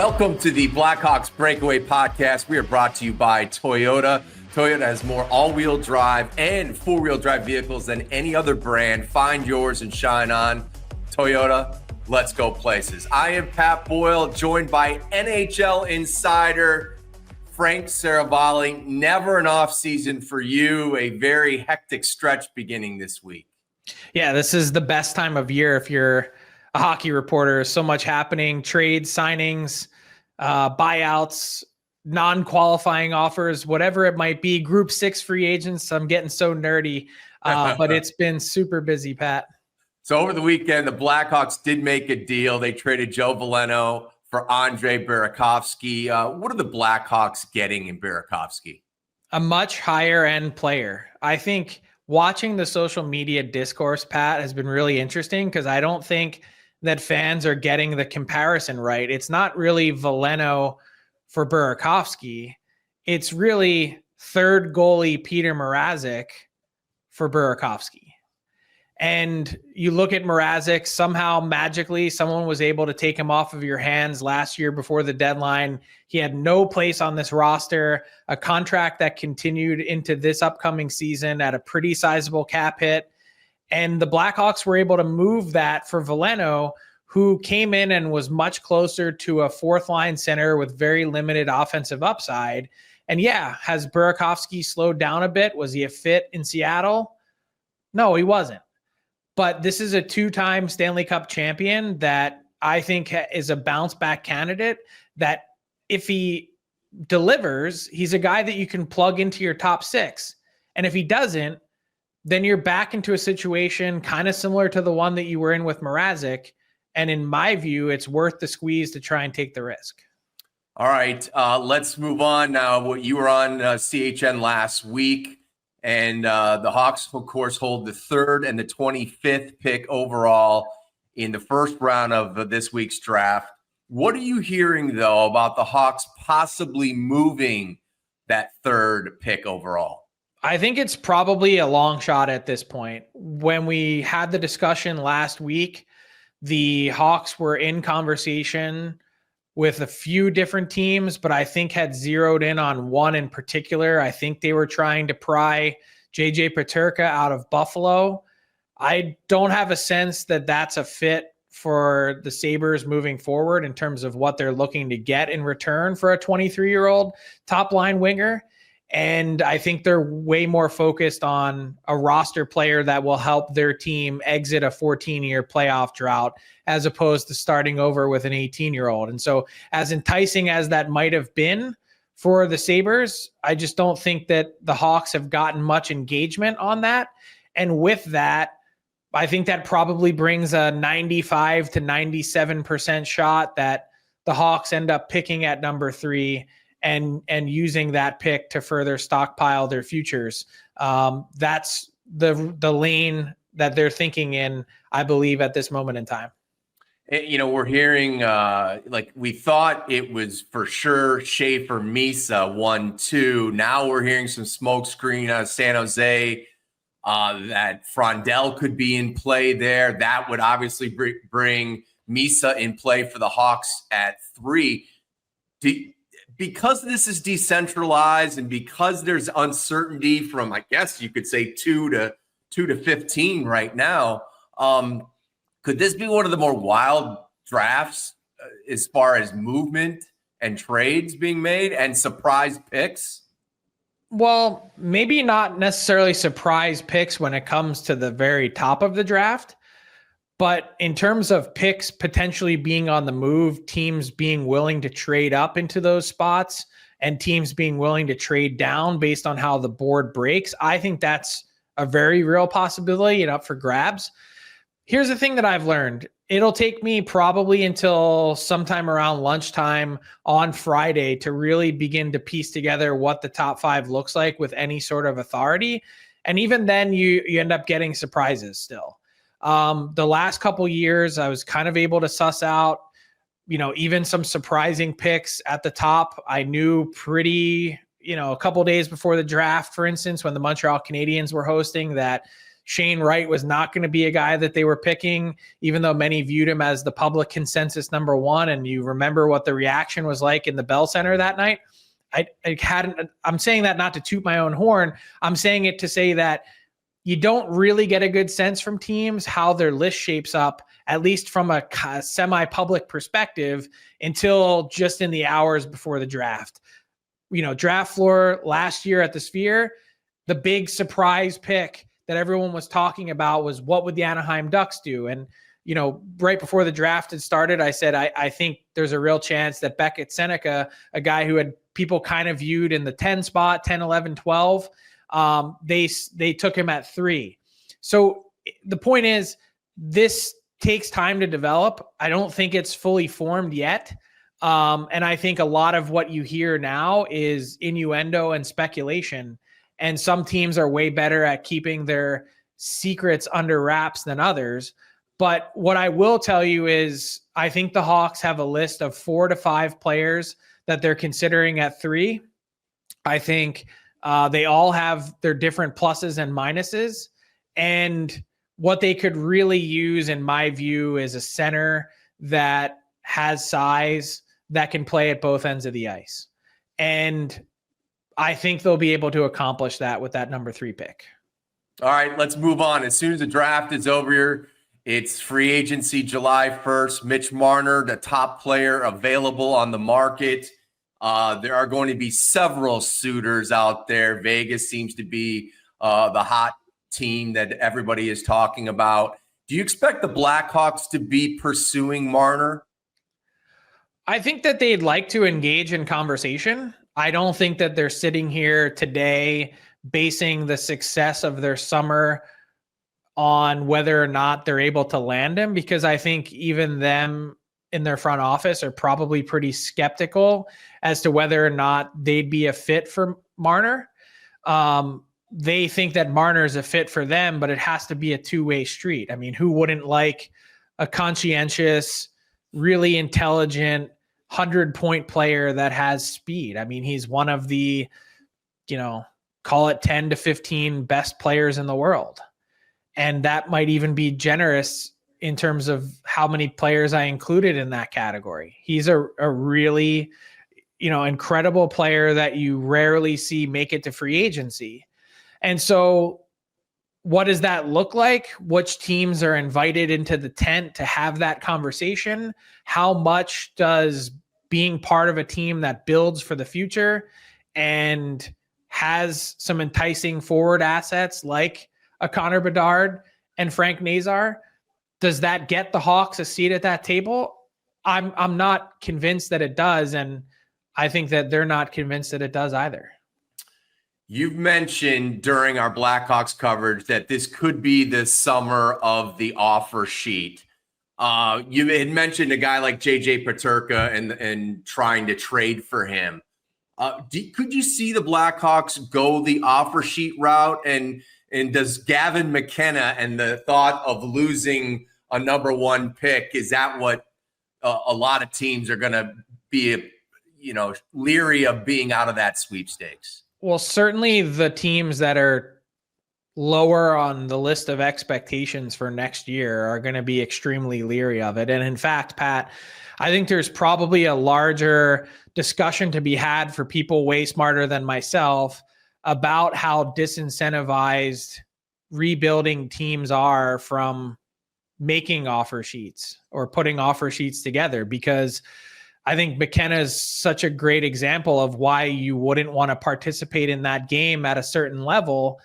Welcome to the Blackhawks Breakaway Podcast. We are brought to you by Toyota. Toyota has more all-wheel drive and four-wheel drive vehicles than any other brand. Find yours and shine on. Toyota, let's go places. I am Pat Boyle, joined by NHL Insider Frank Seravalli. Never an off season for you. A very hectic stretch beginning this week. Yeah, this is the best time of year if you're a hockey reporter. So much happening: trades, signings, buyouts, non-qualifying offers, whatever it might be. Group 6 free agents. I'm getting so nerdy, but it's been super busy, Pat. So over the weekend, the Blackhawks did make a deal. They traded 𝗏𝗏 for Andre Burakovsky. What are the Blackhawks getting in Burakovsky? A much higher end player. I think watching the social media discourse, Pat, has been really interesting because I don't think that fans are getting the comparison right. It's not really 𝗏𝗏 for Burakovsky. It's really third goalie Petr Mrazek for Burakovsky. And you look at Mrazek, somehow magically someone was able to take him off of your hands last year before the deadline. He had no place on this roster, a contract that continued into this upcoming season at a pretty sizable cap hit. And the Blackhawks were able to move that for 𝗏𝗏, who came in and was much closer to a fourth line center with very limited offensive upside. And yeah, has Burakovsky slowed down a bit? Was he a fit in Seattle? No, he wasn't. But this is a two-time Stanley Cup champion that I think is a bounce back candidate that if he delivers, he's a guy that you can plug into your top 6. And if he doesn't, then you're back into a situation kind of similar to the one that you were in with Mrazek. And in my view, it's worth the squeeze to try and take the risk. All right, let's move on now. You were on CHN last week, and the Hawks, of course, hold the 3rd and the 25th pick overall in the first round of this week's draft. What are you hearing, though, about the Hawks possibly moving that 3rd pick overall? I think it's probably a long shot at this point. When we had the discussion last week, the Hawks were in conversation with a few different teams, but I think had zeroed in on one in particular. I think they were trying to pry 𝗵𝗍 𝗵𝗀𝗀𝗃 out of Buffalo. I don't have a sense that that's a fit for the Sabres moving forward in terms of what they're looking to get in return for a 23-year-old top-line winger. And I think they're way more focused on a roster player that will help their team exit a 14-year playoff drought as opposed to starting over with an 18-year-old. And so as enticing as that might have been for the Sabres, I just don't think that the Hawks have gotten much engagement on that. And with that, I think that probably brings a 95 to 97% shot that the Hawks end up picking at number 3 and using that pick to further stockpile their futures. That's the lane that they're thinking in, I believe, at this moment in time. You know, we're hearing, we thought it was for sure Schaefer-Mise 1-2. Now we're hearing some smoke screen out of San Jose that Frondell could be in play there. That would obviously bring Mise in play for the Hawks at 3. Because this is decentralized and because there's uncertainty from, I guess you could say 2 to 15 right now, could this be one of the more wild drafts as far as movement and trades being made and surprise picks? Well, maybe not necessarily surprise picks when it comes to the very top of the draft, but in terms of picks potentially being on the move, teams being willing to trade up into those spots and teams being willing to trade down based on how the board breaks, I think that's a very real possibility and up for grabs. Here's the thing that I've learned. It'll take me probably until sometime around lunchtime on Friday to really begin to piece together what the top 5 looks like with any sort of authority. And even then you end up getting surprises still. The last couple years, I was kind of able to suss out, even some surprising picks at the top. I knew pretty, a couple days before the draft, for instance, when the Montreal Canadiens were hosting, that Shane Wright was not going to be a guy that they were picking, even though many viewed him as the public consensus number one. And you remember what the reaction was like in the Bell Center that night. I'm saying that not to toot my own horn. I'm saying it to say that you don't really get a good sense from teams how their list shapes up, at least from a semi-public perspective, until just in the hours before the draft. Draft floor last year at the Sphere, the big surprise pick that everyone was talking about was, what would the Anaheim Ducks do? And, right before the draft had started, I said, I think there's a real chance that 𝗵𝗍, a guy who had people kind of viewed in the 10 spot, 10, 11, 12, they took him at 3. So the point is, this takes time to develop. I don't think it's fully formed yet. And I think a lot of what you hear now is innuendo and speculation. And some teams are way better at keeping their secrets under wraps than others. But what I will tell you is, I think the Hawks have a list of 4 to 5 players that they're considering at 3. I think they all have their different pluses and minuses. And what they could really use, in my view, is a center that has size, that can play at both ends of the ice. And I think they'll be able to accomplish that with that number 3 pick. All right, let's move on. As soon as the draft is over here, it's free agency July 1st. Mitch Marner, the top player available on the market. There are going to be several suitors out there. Vegas seems to be the hot team that everybody is talking about. Do you expect the Blackhawks to be pursuing Marner? I think that they'd like to engage in conversation. I don't think that they're sitting here today basing the success of their summer on whether or not they're able to land him, because I think even them in their front office are probably pretty skeptical as to whether or not they'd be a fit for Marner. They think that Marner is a fit for them, but it has to be a two-way street. I mean, who wouldn't like a conscientious, really intelligent, 100-point player that has speed? I mean, he's one of the, call it 10 to 15 best players in the world. And that might even be generous in terms of how many players I included in that category. He's a really, incredible player that you rarely see make it to free agency. And so what does that look like? Which teams are invited into the tent to have that conversation? How much does being part of a team that builds for the future and has some enticing forward assets like a Connor Bedard and Frank Nazar, does that get the Hawks a seat at that table? I'm not convinced that it does, and I think that they're not convinced that it does either. You've mentioned during our Blackhawks coverage that this could be the summer of the offer sheet. You had mentioned a guy like 𝗵𝗻𝗃 and trying to trade for him. Could you see the Blackhawks go the offer sheet route? And does Gavin McKenna and the thought of losing a number 1 pick, is that what a lot of teams are going to be, leery of being out of that sweepstakes? Well, certainly the teams that are lower on the list of expectations for next year are going to be extremely leery of it. And in fact, Pat, I think there's probably a larger discussion to be had for people way smarter than myself about how disincentivized rebuilding teams are from making offer sheets or putting offer sheets together, because I think McKenna is such a great example of why you wouldn't want to participate in that game at a certain level.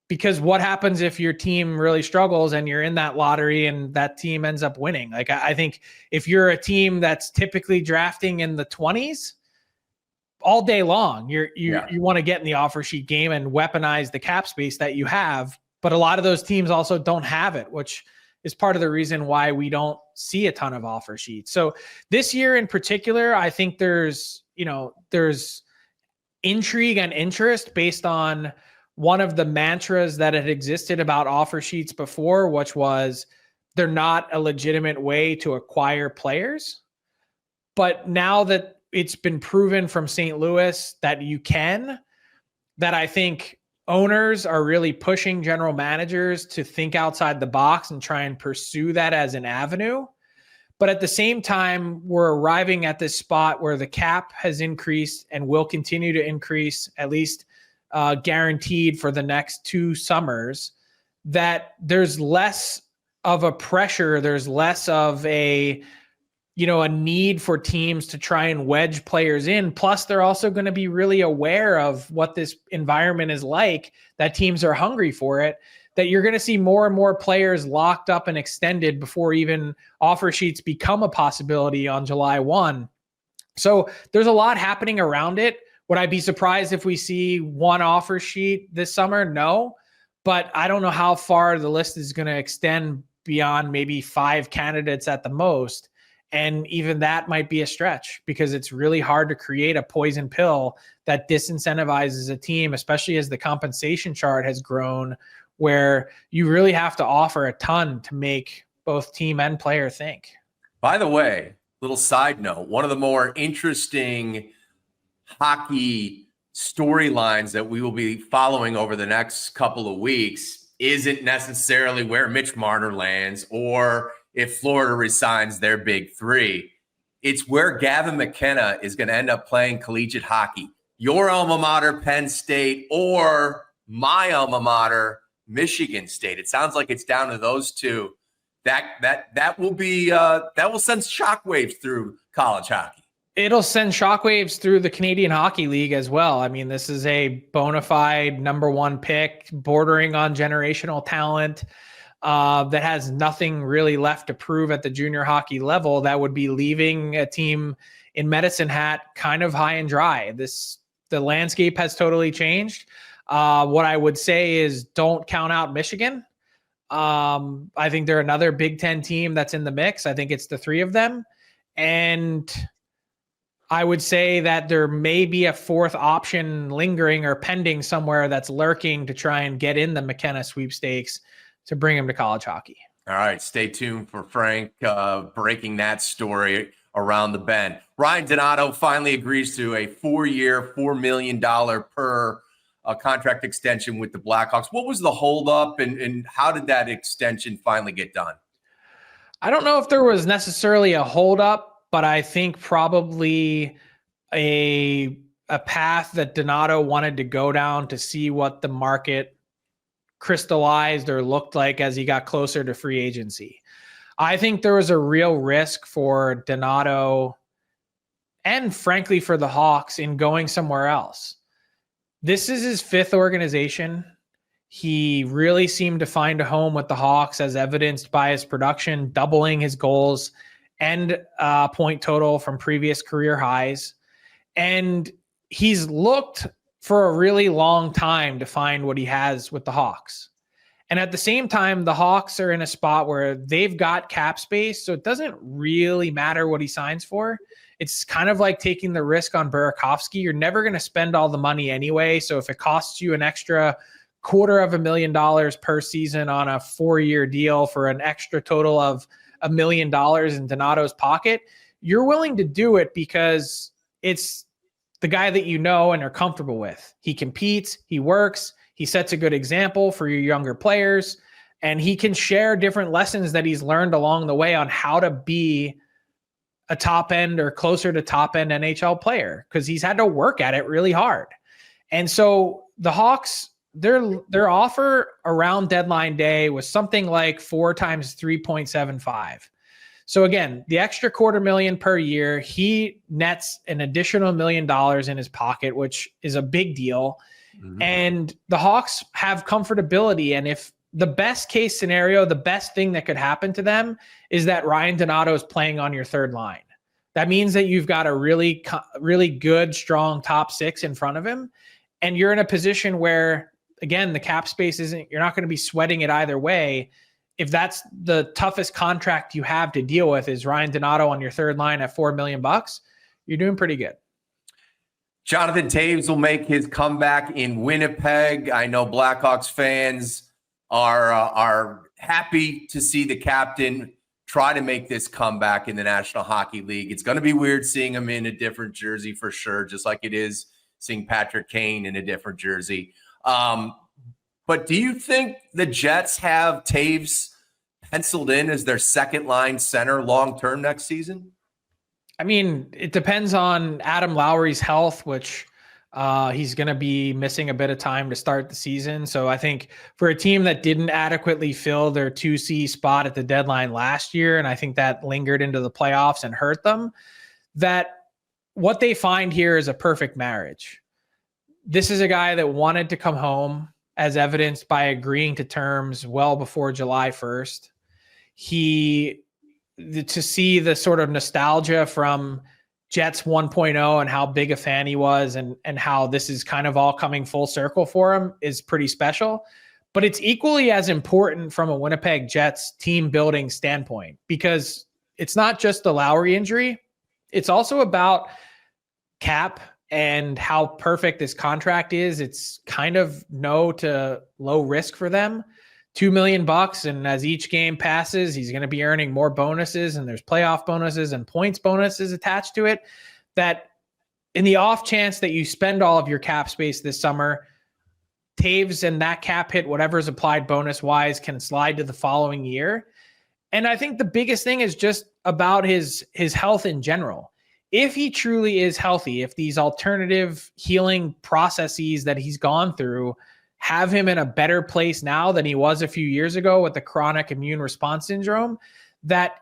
Because what happens if your team really struggles and you're in that lottery and that team ends up winning? Like, I think if you're a team that's typically drafting in the 20s, all day long, you want to get in the offer sheet game and weaponize the cap space that you have. But a lot of those teams also don't have it, which is part of the reason why we don't see a ton of offer sheets. So this year in particular, I think there's intrigue and interest based on one of the mantras that had existed about offer sheets before, which was they're not a legitimate way to acquire players. But now that it's been proven from St. Louis that you can, that I think owners are really pushing general managers to think outside the box and try and pursue that as an avenue. But at the same time, we're arriving at this spot where the cap has increased and will continue to increase, at least guaranteed for the next 2 summers, that there's less of a pressure. There's less of a need for teams to try and wedge players in. Plus, they're also going to be really aware of what this environment is like, that teams are hungry for it, that you're going to see more and more players locked up and extended before even offer sheets become a possibility on July 1. So there's a lot happening around it. Would I be surprised if we see one offer sheet this summer? No, but I don't know how far the list is going to extend beyond maybe 5 candidates at the most. And even that might be a stretch, because it's really hard to create a poison pill that disincentivizes a team, especially as the compensation chart has grown, where you really have to offer a ton to make both team and player think. By the way, little side note, one of the more interesting hockey storylines that we will be following over the next couple of weeks isn't necessarily where Mitch Marner lands or if Florida resigns their big 3. It's where Gavin McKenna is going to end up playing collegiate hockey. Your alma mater, Penn State, or my alma mater, Michigan State. It sounds like it's down to those two. That will be that will send shockwaves through college hockey. It'll send shockwaves through the Canadian Hockey League as well. I mean, this is a bona fide number 1 pick, bordering on generational talent, that has nothing really left to prove at the junior hockey level, that would be leaving a team in Medicine Hat kind of high and dry. The landscape has totally changed. What I would say is don't count out Michigan. I think they're another Big Ten team that's in the mix. I think it's the 3 of them. And I would say that there may be a 4th option lingering or pending somewhere that's lurking to try and get in the McKenna sweepstakes to bring him to college hockey. All right, stay tuned for Frank breaking that story around the bend. Ryan Donado finally agrees to a 4-year, $4 million per contract extension with the Blackhawks. What was the holdup, and how did that extension finally get done? I don't know if there was necessarily a holdup, but I think probably a path that Donado wanted to go down to see what the market crystallized or looked like as he got closer to free agency. I think there was a real risk for Donado and frankly for the Hawks in going somewhere else. This is his 5th organization. He really seemed to find a home with the Hawks, as evidenced by his production, doubling his goals and point total from previous career highs. And he's looked for a really long time to find what he has with the Hawks. And at the same time, the Hawks are in a spot where they've got cap space, so it doesn't really matter what he signs for. It's kind of like taking the risk on Burakovsky. You're never going to spend all the money anyway, so if it costs you an extra $250,000 per season on a 4-year deal for an extra total of $1 million in Donado's pocket, you're willing to do it because it's the guy that you know and are comfortable with. He competes, he works, he sets a good example for your younger players, and he can share different lessons that he's learned along the way on how to be a top end or closer to top end NHL player, because he's had to work at it really hard. And so the Hawks, their offer around deadline day was something like 4 times 3.75. So again, the extra $250,000 per year, he nets an additional $1 million in his pocket, which is a big deal. Mm-hmm. And the Hawks have comfortability. And if the best case scenario, the best thing that could happen to them is that Ryan Donato is playing on your 3rd line. That means that you've got a really, really good, strong top 6 in front of him. And you're in a position where, again, the cap space you're not going to be sweating it either way. If that's the toughest contract you have to deal with is Ryan Donato on your 3rd line at $4 million, you're doing pretty good. Jonathan Taves will make his comeback in Winnipeg. I know Blackhawks fans are happy to see the captain try to make this comeback in the National Hockey League. It's going to be weird seeing him in a different jersey for sure, just like it is seeing Patrick Kane in a different jersey. But do you think the Jets have Taves penciled in as their second line center long-term next season? I mean, it depends on Adam Lowry's health, which he's going to be missing a bit of time to start the season. So I think for a team that didn't adequately fill their 2C spot at the deadline last year, and I think that lingered into the playoffs and hurt them, that what they find here is a perfect marriage. This is a guy that wanted to come home, as evidenced by agreeing to terms well before July 1st. To see the sort of nostalgia from Jets 1.0 and how big a fan he was and how this is kind of all coming full circle for him is pretty special. But it's equally as important from a Winnipeg Jets team building standpoint, because it's not just the Lowry injury. It's also about cap and how perfect this contract is. It's kind of no to low risk for them. $2 million. And as each game passes, he's going to be earning more bonuses, and there's playoff bonuses and points bonuses attached to it, that in the off chance that you spend all of your cap space this summer, Taves and that cap hit, whatever's applied bonus wise, can slide to the following year. And I think the biggest thing is just about his health in general. If he truly is healthy, if these alternative healing processes that he's gone through have him in a better place now than he was a few years ago with the chronic immune response syndrome, that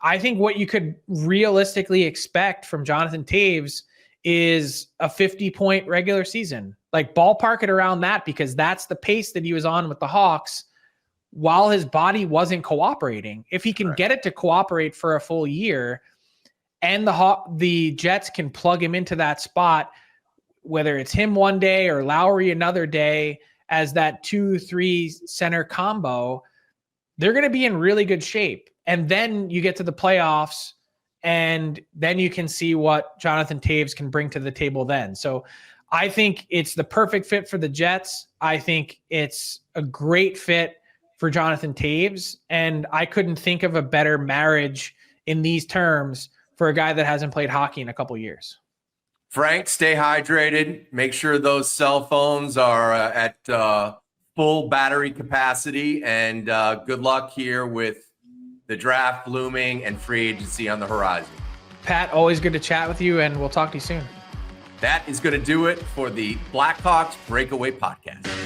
I think what you could realistically expect from Jonathan Taves is a 50-point regular season. Like, ballpark it around that, because that's the pace that he was on with the Hawks while his body wasn't cooperating. If he can get it to cooperate for a full year, and the Jets can plug him into that spot, whether it's him one day or Lowry another day as that 2-3 center combo, they're going to be in really good shape. And then you get to the playoffs, and then you can see what Jonathan Taves can bring to the table then. So I think it's the perfect fit for the Jets. I think it's a great fit for Jonathan Taves, and I couldn't think of a better marriage in these terms for a guy that hasn't played hockey in a couple years. Frank, stay hydrated. Make sure those cell phones are at full battery capacity, and good luck here with the draft looming and free agency on the horizon. Pat, always good to chat with you, and we'll talk to you soon. That is going to do it for the Blackhawks Breakaway Podcast.